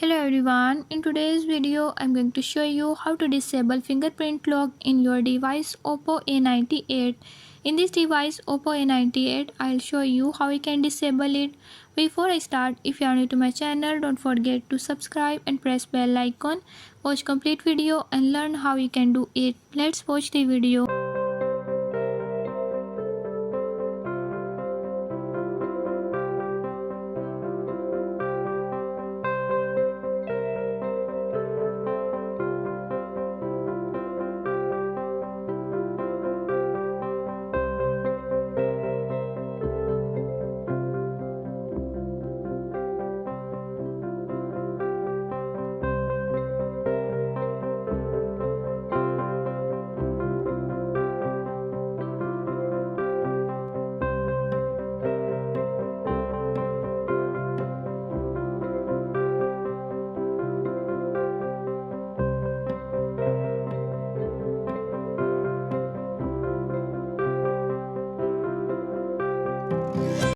Hello everyone, in today's video I'm going to show you how to disable fingerprint lock in your device Oppo A98. In this device Oppo A98, I'll show you how you can disable it. Before I start, if you are new to my channel, don't forget to subscribe and press bell icon. Watch complete video and learn how you can do it. Let's watch the video.